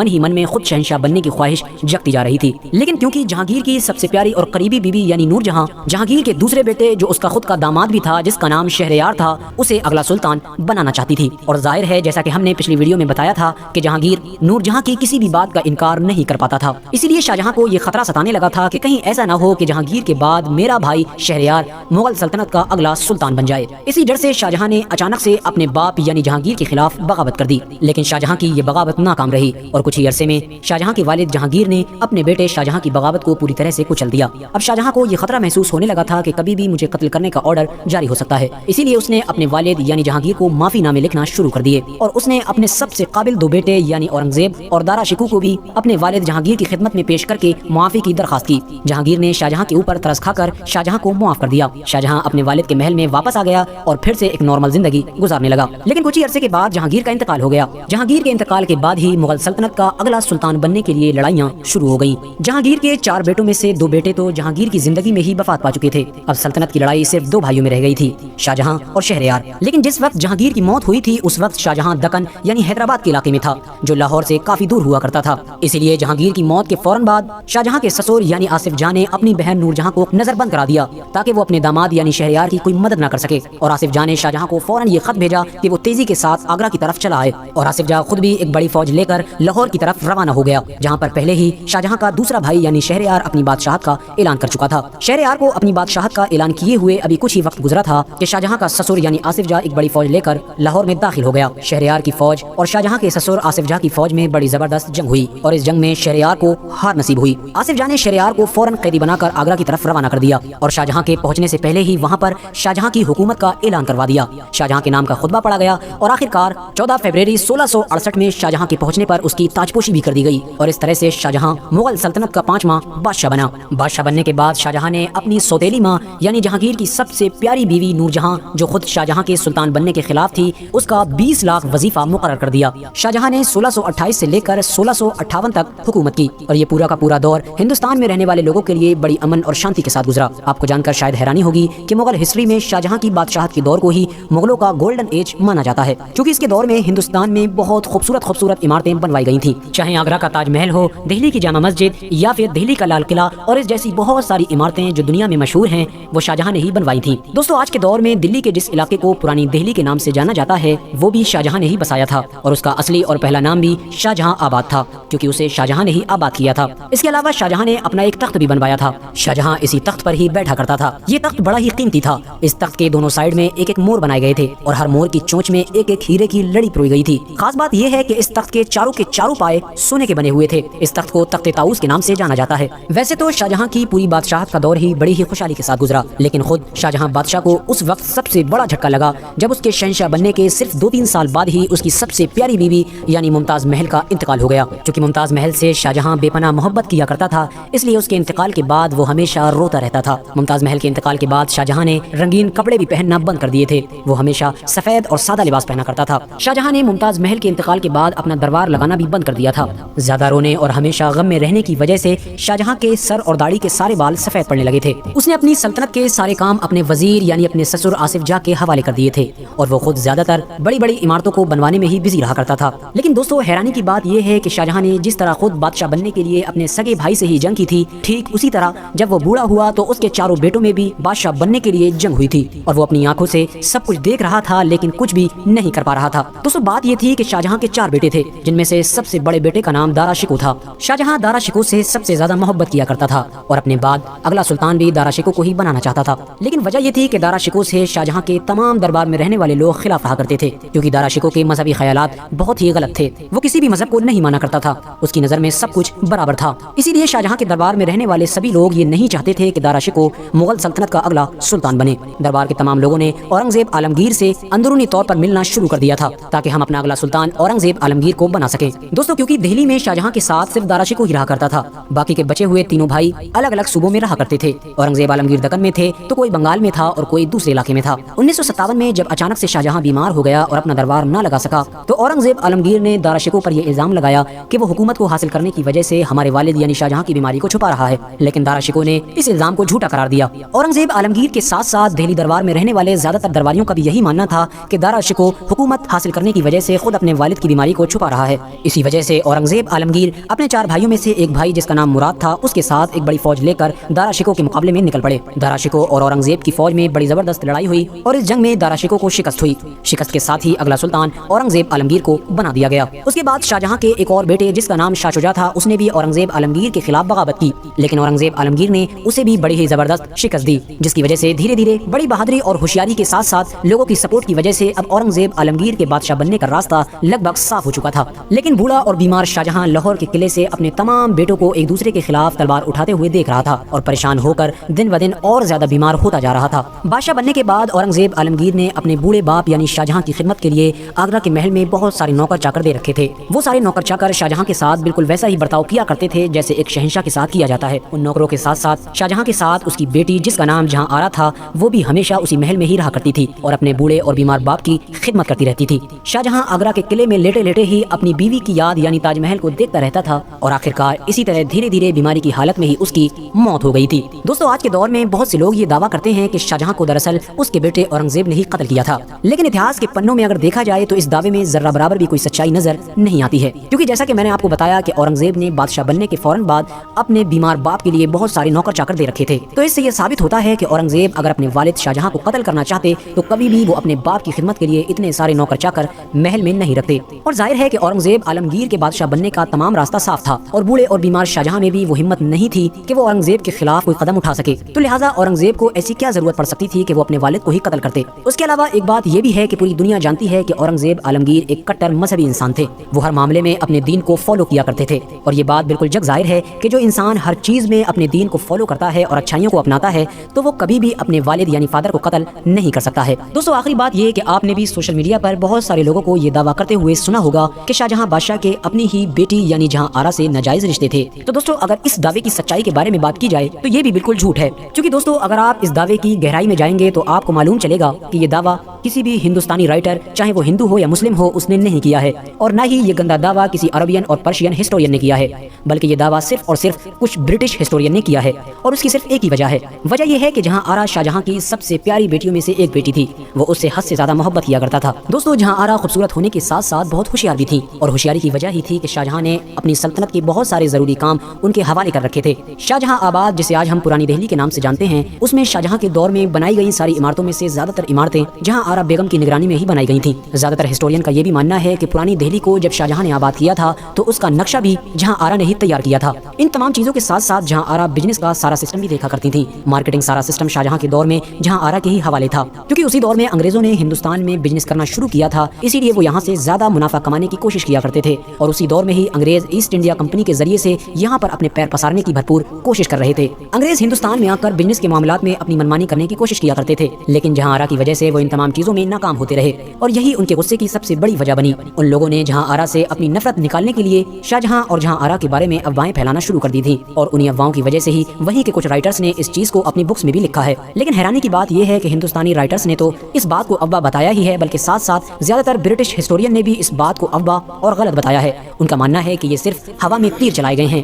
من ہی من میں خود شہنشاہ بننے کی خواہش جگتی جا رہی تھی، لیکن کیونکہ جہانگیر کی سب سے پیاری اور قریبی بیوی یعنی نور جہاں جہانگیر کے دوسرے بیٹے جو اس کا خود کا داماد بھی تھا جس کا نام شہریار تھا اسے اگلا سلطان بنانا چاہتی تھی، اور ظاہر ہے جیسا کہ ہم نے پچھلی ویڈیو میں بتایا تھا کہ جہانگیر نور جہاں کی کسی بھی بات کا انکار نہیں کر پاتا تھا، اسی لیے شاہجہاں کو یہ خطرہ ستانے لگا تھا کہ کہیں ایسا نہ ہو کہ جہانگیر کے بعد میرا بھائی شہریار مغل سلطنت کا اگلا سلطان بن جائے۔ اسی ڈر سے شاہجہاں نے اچانک سے اپنے باپ یعنی جہانگیر کے خلاف بغاوت کر دی، لیکن شاہجہاں کی یہ بغاوت ناکام رہی اور کچھ ہی عرصے میں شاہجہاں کے والد جہانگیر نے اپنے بیٹے شاہجہاں کی بغاوت کو پوری طرح سے کچل دیا۔ اب شاہجہاں کو یہ خطرہ محسوس ہونے لگا تھا کہ کبھی بھی مجھے قتل کرنے کا آرڈر جاری ہو سکتا ہے، اسی لیے اس نے اپنے والد یعنی جہانگیر کو معافی نامے لکھنا شروع کر دیے، اور اس نے اپنے سب سے قابل دو بیٹے یعنی اورنگزیب اور دارا شکوہ کو بھی اپنے والد جہانگیر کی خدمت میں پیش کر کے معافی کی درخواست کی۔ جہانگیر نے شاہجہاں کے اوپر ترس کھا کر شاہجہاں کو معاف کر دیا۔ شاہجہاں اپنے والد کے محل میں واپس آ گیا اور پھر سے ایک نارمل زندگی گزارنے لگا، لیکن کچھ ہی عرصے کے بعد جہانگیر کا انتقال ہو گیا۔ جہانگیر کے انتقال کے بعد ہی مغل سلطنت کا اگلا سلطان بننے کے لیے لڑائیاں شروع ہو گئیں۔ جہانگیر کے 4 بیٹوں میں سے 2 بیٹے تو جہانگیر کی زندگی میں ہی وفات پا چکے تھے، اب سلطنت کی لڑائی صرف 2 بھائیوں میں رہ گئی تھی، شاہجہاں اور شہریار۔ لیکن جس وقت جہانگیر کی موت ہوئی تھی اس وقت شاہجہاں دکن یعنی حیدرآباد کے علاقے میں تھا جو لاہور سے کافی دور ہوا کرتا تھا، اسی لیے جہانگیر کی موت کے فوراً بعد شاہجہاں کے سسر یعنی آصف جاں نے اپنی بہن نور جہاں کو نظر بند کرا دیا تاکہ وہ اپنے داماد یعنی شہریار کی کوئی مدد نہ کر سکے، اور آصف جاں نے شاہجہاں کو فوراً یہ خط بھیجا کہ وہ تیزی کے ساتھ آگرہ کی طرف چلا آئے، اور آصف جاں خود بھی ایک بڑی فوج لے کر لاہور کی طرف روانہ ہو گیا جہاں پر پہلے ہی شاہجہاں کا دوسرا بھائی یعنی شہریار اپنی بادشاہت کا اعلان کر چکا تھا۔ شہریار کو اپنی بادشاہت کا اعلان کیے ہوئے ابھی کچھ ہی وقت گزرا تھا کہ شاہجہاں کا سسر یعنی آصف جاں ایک بڑی فوج لے کر لاہور میں داخل ہو گیا۔ شہریار کی فوج اور شاہجہاں کے سسر آصف جاں کی فوج میں بڑی زبردست جنگ ہوئی اور اس جنگ میں شہریار کو ہار نصیب ہوئی۔ آصف جاں نے شہریار کو فوراً قیدی بنا کر آگرہ کی طرف روانہ کر دیا اور شاہجہاں کے پہنچنے سے پہلے ہی وہاں پر شاہجہاں کی حکومت کا اعلان کروا دیا۔ شاہجہاں کے نام کا خطبہ پڑھا گیا اور آخرکار 14 فروری 1668 میں شاہجہاں کے پہنچنے پر اس کی تاجپوشی بھی کر دی گئی، اور اس طرح سے شاہجہاں مغل سلطنت کا 5واں بادشاہ بنا۔ بادشاہ بننے کے بعد شاہجہاں نے اپنی سوتیلی ماں یعنی جہانگیر کی سب سے پیاری بیوی نور جہاں جو خود شاہجہاں کے سلطان بننے کے خلاف تھی اس کا 20 لاکھ وظیفہ مقرر کر دیا۔ شاہجہاں نے 1628 سے لے کر 1658 تک حکومت کی اور یہ پورا کا پورا دور ہندوستان میں رہنے والے لوگوں کے لیے بڑی امن اور شانتی کے ساتھ گزرا۔ آپ کو جان کر شاید حیرانی ہوگی کہ مغل ہسٹری میں شاہجہاں کی بادشاہت کے دور کو ہی مغلوں کا گولڈن ایج مانا جاتا ہے، کیونکہ اس کے دور میں ہندوستان میں بہت خوبصورت عمارتیں بنوائی گئی تھیں، چاہے آگرہ کا تاج محل ہو، دہلی کی جامع مسجد یا پھر دہلی کا لال قلعہ، اور اس جیسی بہت ساری عمارتیں جو دنیا میں مشہور ہیں وہ شاہجہاں نے ہی بنوائی تھیں۔ دوستو آج کے دور میں دلی کے جس علاقے کو پرانی دہلی کے نام سے جانا جاتا ہے وہ بھی شاہجہاں نے ہی بسایا تھا، اور اس کا اصلی اور پہلا نام بھی شاہجہاں آباد تھا کیونکہ اسے شاہجہاں نے ہی آباد کیا تھا۔ اس کے علاوہ شاہجہاں نے اپنا ایک تخت بھی بنوایا تھا، شاہجہاں اسی تخت پر ہی بیٹھا کرتا تھا۔ یہ تخت بڑا ہی قیمتی تھا، اس تخت کے دونوں سائیڈ میں ایک ایک مور بنائے گئے تھے اور ہر مور کی چونچ میں ایک ایک ہیرے کی لڑی پروئی گئی تھی۔ خاص بات یہ ہے کہ اس تخت کے چاروں پائے سونے کے بنے ہوئے تھے، اس تخت کو تخت طاؤس کے نام سے جانا جاتا ہے۔ ویسے تو شاہجہاں کی پوری بادشاہت کا دور ہی بڑی ہی خوشحالی کے ساتھ گزرا، لیکن خود شاہجہاں بادشاہ کو اس وقت سب سے بڑا جھٹکا لگا جب اس کے شہنشاہ بننے کے صرف 2-3 سال بعد ہی اس کی سب سے پیاری بیوی یعنی ممتاز محل کا انتقال ہو گیا۔ چونکہ ممتاز محل سے شاہجہاں بے پناہ محبت کیا کرتا تھا اس لیے اس کے انتقال کے بعد وہ ہمیشہ روتا رہتا تھا۔ ممتاز محل کے انتقال کے بعد شاہجہاں نے رنگین کپڑے بھی پہننا بند کر دیے تھے، وہ ہمیشہ سفید اور سادہ لباس پہنا کرتا تھا۔ شاہجہاں نے ممتاز محل کے انتقال کے بعد اپنا دربار لگانا بھی بند کر دیا تھا۔ زیادہ رونے اور ہمیشہ غم میں رہنے کی وجہ سے شاہجہاں کے سر اور داڑھی کے سارے بال سفید پڑنے لگے تھے۔ اس نے اپنی سلطنت کے سارے کام اپنے وزیر یعنی اپنے سسر آصف جاں کے حوالے کر دیے تھے اور وہ خود زیادہ تر بڑی عمارتوں کو بنوانے میں ہی بزی رہا کرتا تھا۔ لیکن دوستو حیرانی کی بات یہ ہے کہ شاہجہاں نے جس طرح خود بادشاہ بننے کے لیے اپنے سگے بھائی سے ہی جنگ کی تھی، ٹھیک اسی طرح جب وہ بوڑھا ہوا تو اس کے 4 بیٹوں میں بھی بادشاہ بننے کے لیے جنگ ہوئی تھی اور وہ اپنی آنکھوں سے سب کچھ دیکھ رہا تھا لیکن کچھ بھی نہیں کر پا رہا تھا۔ دوستو بات یہ تھی کہ شاہجہاں کے 4 بیٹے تھے جن میں سے سب سے بڑے بیٹے کا نام دارا شکوہ تھا۔ شاہجہاں دارا شکوہ سے سب سے زیادہ محبت کیا کرتا تھا اور اپنے بعد اگلا سلطان بھی دارا شکوہ کو ہی بنانا چاہتا تھا، لیکن وجہ یہ تھی کہ دارا شکوہ سے شاہجہاں کے تمام دربار میں رہنے والے لوگ خلاف رہا کرتے تھے کیونکہ دارا شکوہ کے مذہبی خیالات بہت ہی غلط تھے، وہ کسی بھی مذہب کو نہیں مانا کرتا تھا، اس کی نظر میں سب کچھ برابر تھا۔ اسی لیے شاہجہاں کے دربار میں رہنے والے سبھی لوگ یہ نہیں چاہتے تھے کہ دارا شکوہ مغل سلطنت کا اگلا سلطان بنے۔ دربار کے تمام لوگوں نے اورنگزیب عالمگیر سے اندرونی طور پر ملنا شروع کر دیا تھا تاکہ ہم اپنا اگلا سلطان اورنگزیب عالمگیر کو بنا سکیں۔ دوستو کیونکہ دہلی میں شاہجہاں کے ساتھ صرف دارا شکوہ ہی رہا کرتا تھا، باقی کے بچے ہوئے تینوں بھائی الگ الگ صوبوں میں رہا کرتے تھے۔ اورنگزیب عالمگیر دکن میں تھے تو کوئی بنگال میں تھا اور کوئی دوسرے علاقے میں تھا۔ 1957 میں جب اچانک سے شاہجہاں بیمار ہو گیا اور اپنا دربار نہ لگا سکا تو اورنگزیب عالمگیر نے دارا شکوہ پر یہ الزام لگایا کہ وہ حکومت کو حاصل کرنے کی وجہ سے ہمارے والد یعنی شاہجہاں کی بیماری کو چھپا رہا ہے، لیکن دارا شکوہ نے اس الزام کو جھوٹا قرار دیا۔ اورنگزیب عالمگیر کے ساتھ ساتھ دہلی دربار میں رہنے والے زیادہ تر درباریوں کا بھی یہی ماننا تھا کہ دارا شکوہ حکومت حاصل کرنے کی وجہ سے خود اپنے والد کی بیماری کو چھپا رہا ہے، اسی وجہ سے اورنگزیب عالمگیر اپنے 4 بھائیوں میں سے ایک بھائی جس کا نام مراد تھا اس کے ساتھ ایک بڑی فوج لے کر دارا شکو کے مقابلے میں نکل پڑے۔ دارا شکو اور اورنگزیب کی فوج میں بڑی زبردست لڑائی ہوئی اور اس جنگ میں دارا شکو کو شکست ہوئی۔ شکست کے ساتھ ہی اگلا سلطان اورنگزیب عالمگیر کو بنا دیا گیا۔ اس کے بعد شاہجہاں کے ایک اور بیٹے جس کا نام شاہ شجاع تھا اس نے بھی اورنگزیب عالمگیر کے خلاف بغاوت کی، لیکن اورنگزیب عالمگیر نے اسے بھی بڑی ہی زبردست شکست دی، جس کی وجہ سے دھیرے دھیرے بڑی بہادری اور ہوشیاری کے ساتھ ساتھ لوگوں کی سپورٹ کی وجہ سے اب اورنگزیب عالمگیر کے بادشاہ بننے کا راستہ لگ بھگ صاف ہو چکا تھا۔ لیکن بوڑھا اور بیمار شاہجہاں لاہور کے قلعے سے اپنے تمام بیٹوں کو ایک دوسرے کے خلاف تلوار اٹھاتے ہوئے دیکھ رہا تھا اور پریشان ہو کر دن بدن اور زیادہ بیمار ہوتا جا رہا تھا۔ بادشاہ بننے کے بعد اورنگزیب عالمگیر نے اپنے بوڑھے باپ یعنی شاہجہاں کی خدمت کے لیے آگرہ کے محل میں بہت سارے نوکر چاکر دے رکھے تھے۔ وہ سارے نوکر چاکر شاہجہاں کے ساتھ بالکل ویسا ہی برتاؤ کیا کرتے تھے جیسے ایک شہنشاہ کے ساتھ کیا جاتا ہے۔ ان نوکروں کے ساتھ ساتھ شاہجہاں کے ساتھ اس کی بیٹی جس کا نام جہاں آرا تھا وہ بھی ہمیشہ اسی محل میں ہی رہا کرتی تھی اور اپنے بوڑھے اور بیمار باپ کی خدمت کرتی رہتی تھی۔ شاہجہاں آگرہ کے قلعے میں لیٹے لیٹے ہی اپنی بیوی کی یاد یعنی تاج محل کو دیکھتا رہتا تھا اور آخرکار اسی طرح دھیرے دھیرے بیماری کی حالت میں ہی اس کی موت ہو گئی تھی۔ دوستو آج کے دور میں بہت سے لوگ یہ دعویٰ کرتے ہیں کہ شاہجہاں کو دراصل اس کے بیٹے اورنگزیب نے ہی قتل کیا تھا، لیکن اتہاس کے پنوں میں اگر دیکھا جائے تو اس دعوے میں ذرہ برابر بھی کوئی سچائی نظر نہیں آتی ہے، کیونکہ جیسا کہ میں نے آپ کو بتایا کہ اورنگزیب نے بادشاہ بننے کے فوراً بعد اپنے بیمار باپ کے لیے بہت سارے نوکر چاکر دے رکھے تھے، تو اس سے یہ ثابت ہوتا ہے کہ اورنگزیب اگر اپنے والد شاہجہاں کو قتل کرنا چاہتے تو کبھی بھی وہ اپنے باپ کی خدمت کے لیے اتنے سارے نوکر چاکر محل میں نہیں رکھتے۔ اور ظاہر ہے کہ اورنگزیب عالمگیر کے بادشاہ بننے کا تمام راستہ صاف تھا اور بوڑھے اور بیمار شاہجہاں میں بھی وہ ہمت نہیں تھی کہ وہ اورنگزیب کے خلاف کوئی قدم اٹھا سکے، تو لہٰذا اورنگزیب کو ایسی کیا ضرورت پڑ سکتی تھی کہ وہ اپنے والد کو ہی قتل کرتے۔ اس کے علاوہ ایک بات یہ بھی ہے کہ پوری دنیا جانتی ہے کہ اورنگزیب عالمگیر ایک کٹر مذہبی انسان تھے، وہ ہر معاملے میں اپنے دین کو فالو کیا کرتے تھے، اور یہ بات بالکل جگ ظاہر ہے کہ جو انسان ہر چیز میں اپنے دین کو فالو کرتا ہے اور اچھائیوں کو اپناتا ہے تو وہ کبھی بھی اپنے والد یعنی فادر کو قتل نہیں کر سکتا ہے۔ دوستو آخری بات یہ کہ آپ نے بھی سوشل میڈیا پر بہت سارے لوگوں کو یہ دعویٰ کرتے ہوئے سنا ہوگا کہ شاہجہاں بادشاہ کے اپنی ہی بیٹی یعنی جہاں آرا سے ناجائز رشتے تھے۔ تو دوستو اگر اس دعوے کی سچائی کے بارے میں بات کی جائے تو یہ بھی بالکل جھوٹ ہے، کیونکہ دوستو اگر آپ اس دعوے کی گہرائی میں جائیں گے تو آپ کو معلوم چلے گا کہ یہ دعویٰ کسی بھی ہندوستانی رائٹر چاہے وہ ہندو ہو یا مسلم ہو اس نے نہیں کیا ہے، اور نہ ہی یہ گندا دعویٰ کسی عربین اور پرشین ہسٹورین نے کیا ہے، بلکہ یہ دعویٰ صرف اور صرف کچھ برٹش ہسٹورین نے کیا ہے، اور اس کی صرف ایک ہی وجہ ہے۔ وجہ یہ ہے کہ جہاں آرا شاہجہاں کی سب سے پیاری بیٹیوں میں سے ایک بیٹی تھی، وہ اس سے حد سے زیادہ محبت کیا کرتا تھا۔ دوستو جہاں آرا خوبصورت ہونے کے ساتھ ساتھ بہت ہوشیار بھی تھی، اور ہوشیاری کی وجہ ہی تھی کہ شاہجہاں نے اپنی سلطنت کے بہت سارے ضروری کام ان کے حوالے کر رکھے تھے۔ شاہجہاں آباد جسے آج ہم پرانی دہلی کے نام سے جانتے ہیں، اس میں شاہجہاں کے دور میں بنائی گئی ساری عمارتوں میں سے زیادہ تر عمارتیں جہاں آرا بیگم کی نگرانی میں ہی بنائی گئی تھیں۔ زیادہ تر ہسٹورین کا یہ بھی ماننا ہے کہ پرانی دہلی کو جب شاہجہاں نے آباد کیا تھا تو اس کا نقشہ بھی جہاں آرا نے ہی تیار کیا تھا۔ ان تمام چیزوں کے ساتھ ساتھ جہاں آرا بزنس کا سارا سسٹم بھی دیکھا کرتی تھیں۔ مارکیٹنگ سارا سسٹم شاہجہاں کے دور میں جہاں آرا کے ہی حوالے تھا، کیونکہ اسی دور میں انگریزوں نے ہندوستان میں بزنس کرنا شروع کیا تھا، اسی لیے وہ یہاں سے زیادہ منافع کمانے کی کوشش کیا کرتے تھے، اور اسی دور میں ہی انگریز ایسٹ انڈیا کمپنی کے ذریعے سے یہاں پر اپنے پیر پسارنے کی بھرپور کوشش کر رہے تھے۔ انگریز ہندوستان میں آ کر بزنس کے معاملات میں اپنی منمانی کرنے کی کوشش کیا کرتے تھے، لیکن جہاں آرا کی وجہ سے وہ ان تمام چیزوں میں ناکام ہوتے رہے، اور یہی ان کے غصے کی سب سے بڑی وجہ بنی۔ ان لوگوں نے جہاں آرا سے اپنی نفرت نکالنے کے لیے شاہجہاں اور جہاں آرا کے بارے میں افواہیں پھیلانا شروع کر دی تھیں، اور انہی افواہوں کی وجہ سے ہی وہیں کے کچھ رائٹرز نے اس چیز کو اپنی بکس میں بھی لکھا ہے۔ لیکن حیرانی کی بات یہ ہے کہ ہندوستانی رائٹرز نے تو اس بات کو افواہ بتایا ہی ہے، بلکہ ساتھ ساتھ زیادہ تر برٹش ہسٹورین نے بھی اس بات کو افواہ اور غلط بتایا ہے۔ ان کا ماننا ہے کہ یہ صرف ہوا میں تیر چلائے گئے ہیں۔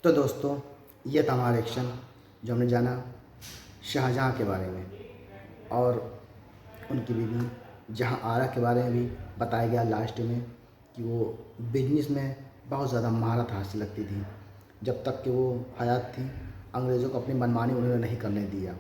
تو دوستوں یہ تھا ہمارا ایکشن جو ہم نے جانا شاہجہاں کے بارے میں، اور ان کی بیوی جہاں آرا کے بارے میں بھی بتایا گیا لاسٹ میں کہ وہ بزنس میں بہت زیادہ مہارت حاصل رکھتی تھی۔ جب تک کہ وہ حیات تھی انگریزوں کو اپنی منمانی انہوں نے نہیں کرنے دیا،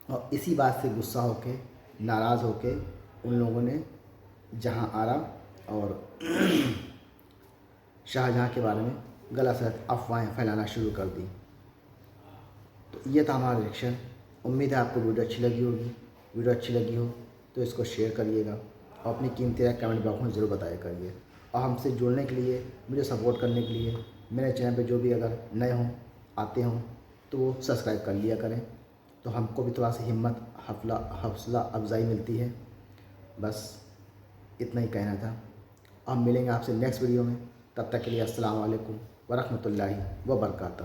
اور اسی بات سے غصہ ہو کے ناراض ہو کے ان لوگوں نے جہاں آرا اور شاہجہاں کے بارے میں غلط افواہیں پھیلانا شروع کر دی۔ تو یہ تھا ہمارا ریئیکشن۔ امید ہے آپ کو ویڈیو اچھی لگی ہوگی۔ ویڈیو اچھی لگی ہو تو اس کو شیئر کریے گا اور اپنی قیمتی رائے کمنٹ باکس میں ضرور بتایا کریے، اور ہم سے جڑنے کے لیے، مجھے سپورٹ کرنے کے لیے میرے چینل پہ جو بھی اگر نئے ہوں آتے ہوں تو وہ سبسکرائب کر لیا کریں، تو ہم کو بھی تھوڑا سا ہمت حوصلہ افزائی ملتی ہے۔ بس اتنا ہی کہنا تھا، ہم ملیں گے آپ سے نیکسٹ ویڈیو میں، تب تک کے لیے السلام علیکم ورحمۃ اللہ وبرکاتہ۔